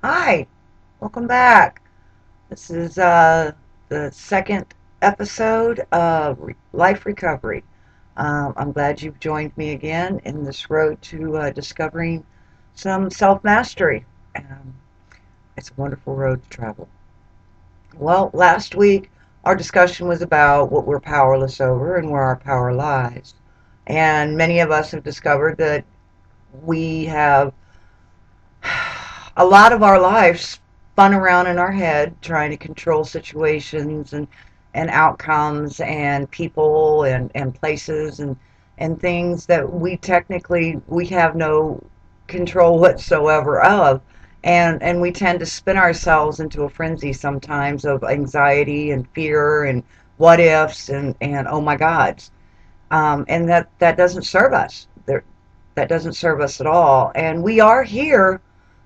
Hi, welcome back. This is the second episode of Life Recovery. I'm glad you've joined me again in this road to discovering some self mastery. Um, it's a wonderful road to travel. Well, last week our discussion was about what we're powerless over and where our power lies. And many of us have discovered that we have a lot of our lives spun around in our head trying to control situations and outcomes and people and places and things that we have no control whatsoever of, and we tend to spin ourselves into a frenzy sometimes of anxiety and fear and what ifs and oh my gods, and that doesn't serve us. That doesn't serve us at all. And we are here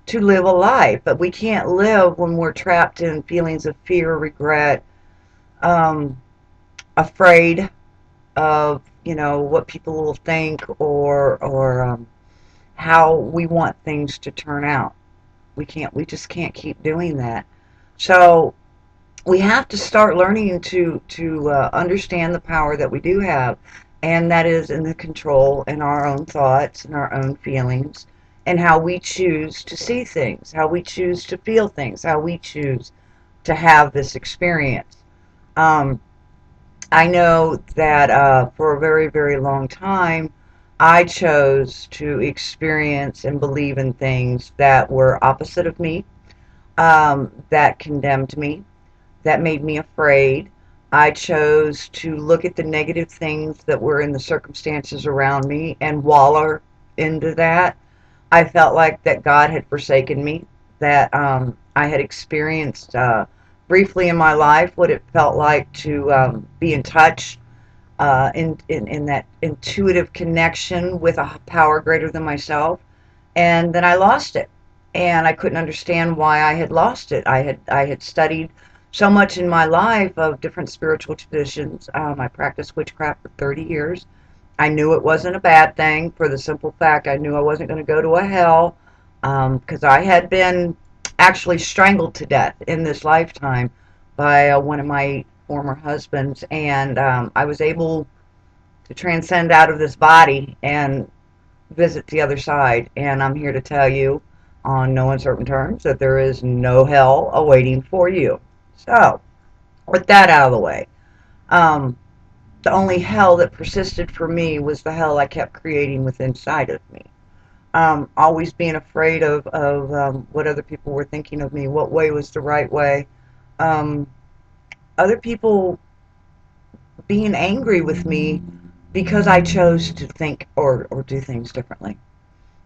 to live a life, but we can't live when we're trapped in feelings of fear, regret, um, afraid of what people will think or how we want things to turn out. We just can't keep doing that. So we have to start learning to understand the power that we do have, and that is in the control in our own thoughts and our own feelings, and how we choose to see things, how we choose to feel things, how we choose to have this experience. Um, I know that for a very, very long time, I chose to experience and believe in things that were opposite of me, that condemned me, that made me afraid. I chose to look at the negative things that were in the circumstances around me and wallow into that. I felt like that God had forsaken me, that I had experienced briefly in my life what it felt like to be in touch, in that intuitive connection with a power greater than myself, and then I lost it, and I couldn't understand why I had lost it. I had studied so much in my life of different spiritual traditions. I practiced witchcraft for 30 years. I knew it wasn't a bad thing for the simple fact I knew I wasn't going to go to a hell, because I had been actually strangled to death in this lifetime by one of my former husbands, and I was able to transcend out of this body and visit the other side. And I'm here to tell you, on no uncertain terms, that there is no hell awaiting for you. So, with that out of the way, um, the only hell that persisted for me was the hell I kept creating within inside of me. Always being afraid of what other people were thinking of me, what way was the right way. Um, Other people being angry with me because I chose to think or do things differently.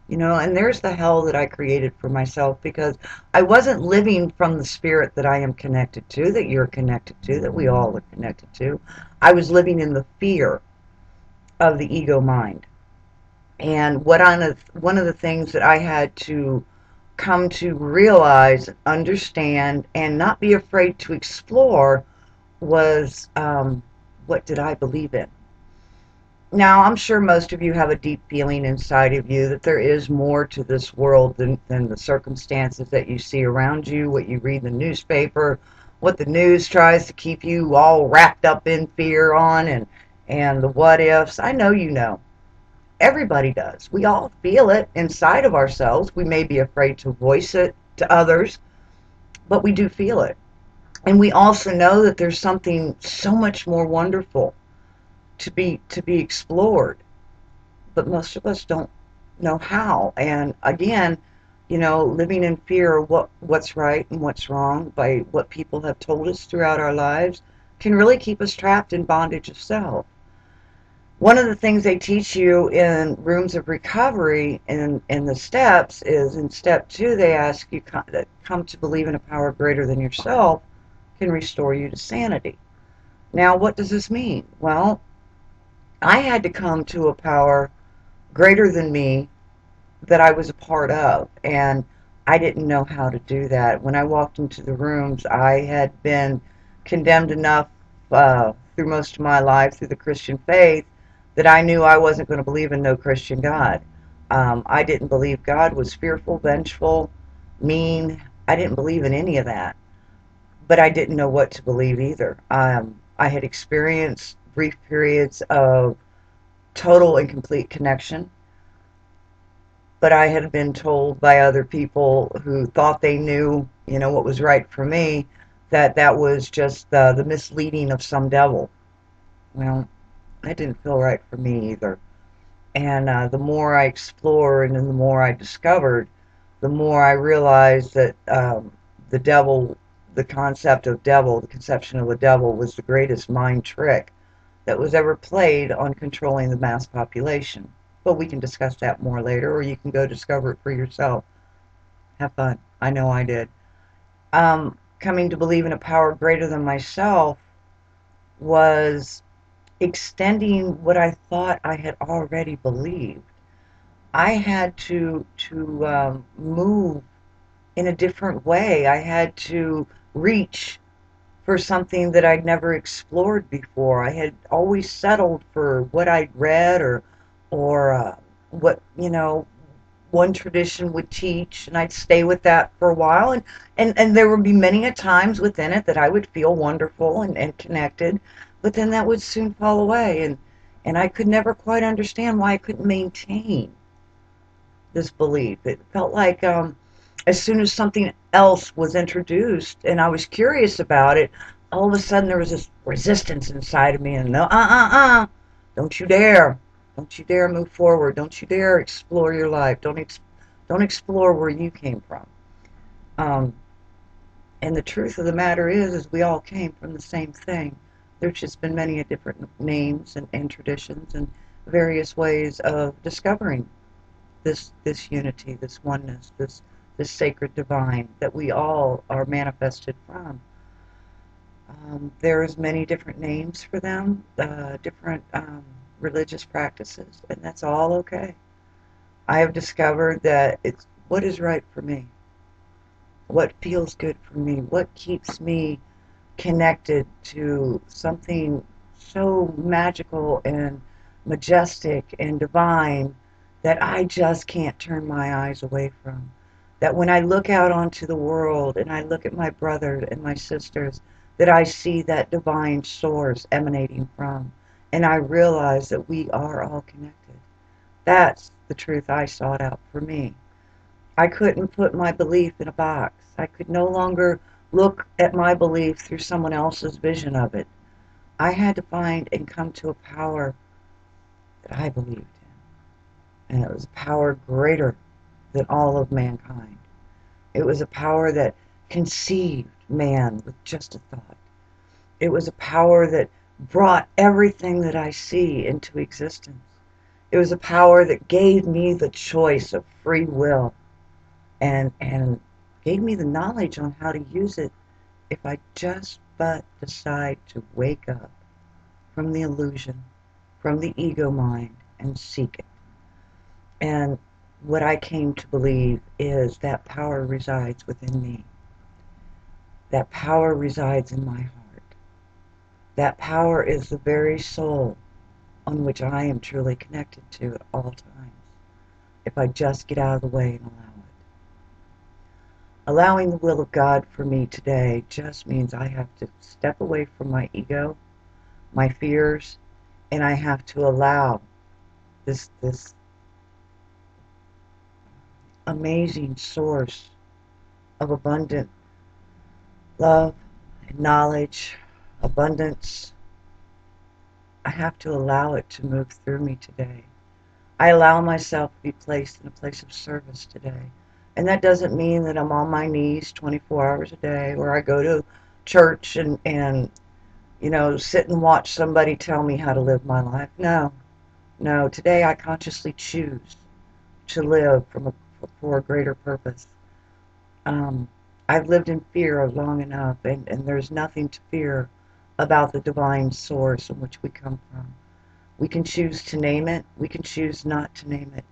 And there's the hell that I created for myself because I wasn't living from the spirit that I am connected to, that you're connected to, that we all are connected to. I was living in the fear of the ego mind. And one of the things that I had to come to realize, understand, and not be afraid to explore was, what did I believe in? Now, I'm sure most of you have a deep feeling inside of you that there is more to this world than the circumstances that you see around you, what you read in the newspaper, what the news tries to keep you all wrapped up in fear on, and the what ifs. I know you know. Everybody does. We all feel it inside of ourselves. We may be afraid to voice it to others, but we do feel it. And we also know that there's something so much more wonderful to be explored, but most of us don't know how. And again, living in fear of what's right and what's wrong by what people have told us throughout our lives can really keep us trapped in bondage of self. One of the things they teach you in rooms of recovery in the steps is, in step 2, they ask you that come to believe in a power greater than yourself can restore you to sanity. Now, what does this mean? Well, I had to come to a power greater than me that I was a part of, and I didn't know how to do that. When I walked into the rooms, I had been condemned enough through most of my life through the Christian faith that I knew I wasn't going to believe in no Christian God. I didn't believe God was fearful, vengeful, mean. I didn't believe in any of that, but I didn't know what to believe either. I had experienced brief periods of total and complete connection, but I had been told by other people who thought they knew, what was right for me, that that was just the misleading of some devil. Well, that didn't feel right for me either. And the more I explored and the more I discovered, the more I realized that the devil, the concept of devil, the conception of the devil was the greatest mind trick that was ever played on controlling the mass population. But we can discuss that more later, or you can go discover it for yourself. Have fun. I know I did. Coming to believe in a power greater than myself was extending what I thought I had already believed. I had to move in a different way. I had to reach for something that I'd never explored before. I had always settled for what I'd read or what one tradition would teach, and I'd stay with that for a while. And there would be many a times within it that I would feel wonderful and connected, but then that would soon fall away, and I could never quite understand why I couldn't maintain this belief. It felt like as soon as something else was introduced and I was curious about it, all of a sudden there was this resistance inside of me, and no, don't you dare, don't you dare move forward, don't you dare explore your life, don't explore where you came from. Um, and the truth of the matter is we all came from the same thing. There's just been many different names and traditions and various ways of discovering this unity, this oneness, this sacred divine that we all are manifested from. There's many different names for them, different religious practices, and that's all okay. I have discovered that it's what is right for me, what feels good for me, what keeps me connected to something so magical and majestic and divine that I just can't turn my eyes away from. That when I look out onto the world and I look at my brothers and my sisters, that I see that divine source emanating from, and I realize that we are all connected. That's the truth I sought out for me. I couldn't put my belief in a box. I could no longer look at my belief through someone else's vision of it. I had to find and come to a power that I believed in. And it was a power greater than all of mankind. It was a power that conceived man with just a thought. It was a power that brought everything that I see into existence. It was a power that gave me the choice of free will and gave me the knowledge on how to use it if I just but decide to wake up from the illusion, from the ego mind, and seek it. And what I came to believe is that power resides within me. That power resides in my heart. That power is the very soul on which I am truly connected to at all times, if I just get out of the way and allow it. Allowing the will of God for me today just means I have to step away from my ego, my fears, and I have to allow this amazing source of abundant love and knowledge, abundance. I have to allow it to move through me today. I allow myself to be placed in a place of service today. And that doesn't mean that I'm on my knees 24 hours a day, or I go to church and sit and watch somebody tell me how to live my life. No, no. Today I consciously choose to live for a greater purpose. Um, I've lived in fear long enough, and there's nothing to fear about the divine source in which we come from. We can choose to name it. We can choose not to name it.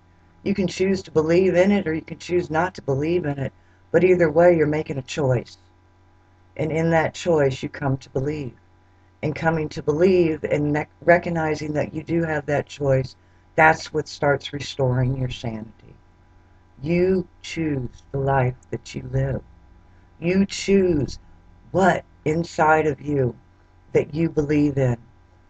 You can choose to believe in it or you can choose not to believe in it. But either way, you're making a choice. And in that choice, you come to believe. And coming to believe and recognizing that you do have that choice, that's what starts restoring your sanity. You choose the life that you live. You choose what inside of you that you believe in,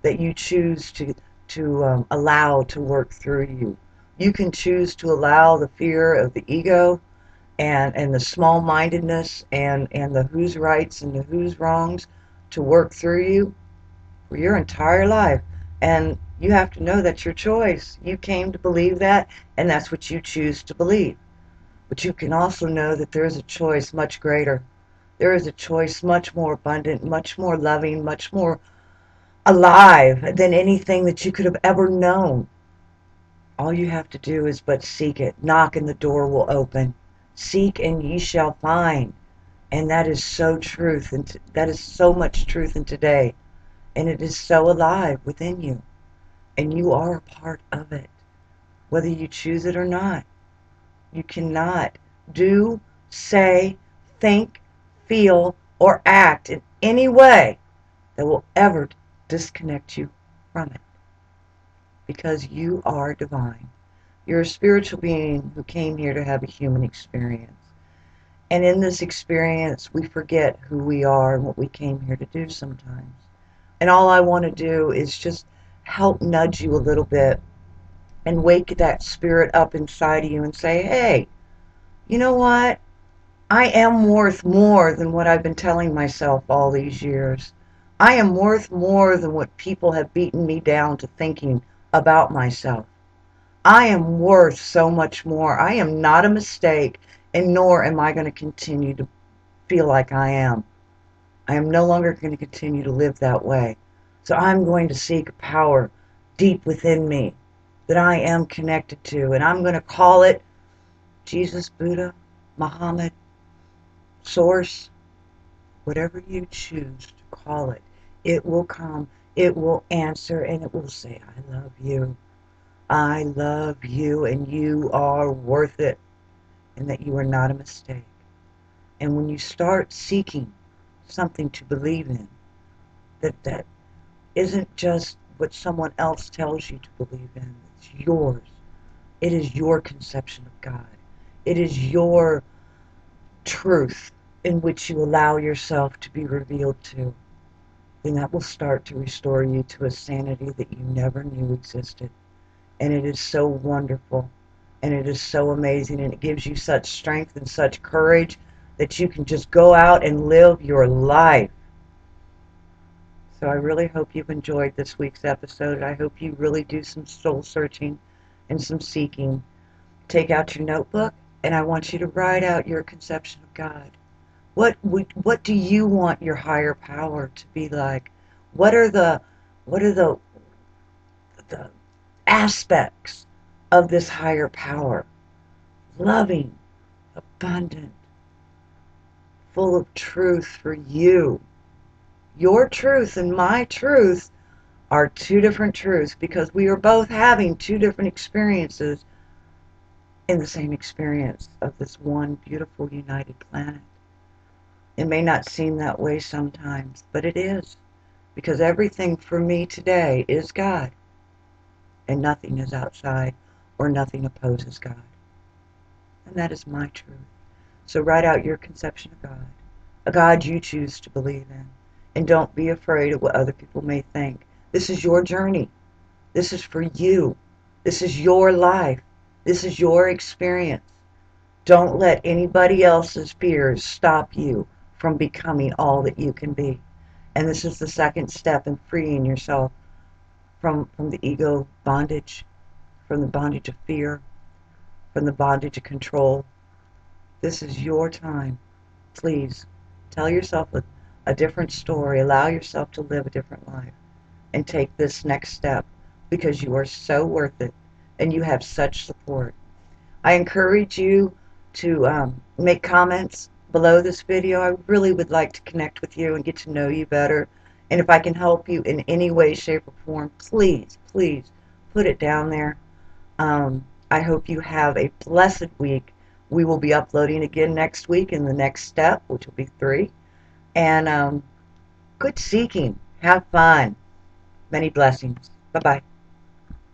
that you choose to allow to work through you. You can choose to allow the fear of the ego and the small-mindedness and the who's rights and the who's wrongs to work through you for your entire life. And you have to know that's your choice. You came to believe that, and that's what you choose to believe. But you can also know that there is a choice much greater. There is a choice much more abundant, much more loving, much more alive than anything that you could have ever known. All you have to do is but seek it. Knock and the door will open. Seek and ye shall find. And that is so truth, and that is so much truth in today. And it is so alive within you. And you are a part of it, whether you choose it or not. You cannot do, say, think, feel, or act in any way that will ever disconnect you from it. Because you are divine. You're a spiritual being who came here to have a human experience. And in this experience, we forget who we are and what we came here to do sometimes. And all I want to do is just help nudge you a little bit and wake that spirit up inside of you and say, hey, you know what? I am worth more than what I've been telling myself all these years. I am worth more than what people have beaten me down to thinking about myself. I am worth so much more. I am not a mistake, and nor am I going to continue to feel like I am. I am no longer going to continue to live that way. So I'm going to seek a power deep within me that I am connected to, and I'm going to call it Jesus, Buddha, Muhammad, Source, whatever you choose to call it. It will come, it will answer, and it will say, I love you. I love you, and you are worth it, and that you are not a mistake. And when you start seeking something to believe in, that isn't just what someone else tells you to believe in, it's yours. It is your conception of God. It is your truth in which you allow yourself to be revealed to. Then that will start to restore you to a sanity that you never knew existed. And it is so wonderful, and it is so amazing, and it gives you such strength and such courage that you can just go out and live your life. So I really hope you've enjoyed this week's episode. I hope you really do some soul searching and some seeking. Take out your notebook, and I want you to write out your conception of God. What do you want your higher power to be like? What are the aspects of this higher power? Loving, abundant, full of truth for you. Your truth and my truth are two different truths because we are both having two different experiences in the same experience of this one beautiful united planet. It may not seem that way sometimes, but it is, because everything for me today is God, and nothing is outside or nothing opposes God. And that is my truth. So write out your conception of God, a God you choose to believe in, and don't be afraid of what other people may think. This is your journey. This is for you. This is your life. This is your experience. Don't let anybody else's fears stop you from becoming all that you can be. And this is the second step in freeing yourself from the ego bondage, from the bondage of fear, from the bondage of control. This is your time. Please tell yourself a different story. Allow yourself to live a different life and take this next step because you are so worth it and you have such support. I encourage you to make comments below this video. I really would like to connect with you and get to know you better. And if I can help you in any way, shape, or form, please, please put it down there. I hope you have a blessed week. We will be uploading again next week in the next step, which will be 3. And good seeking. Have fun. Many blessings. Bye-bye.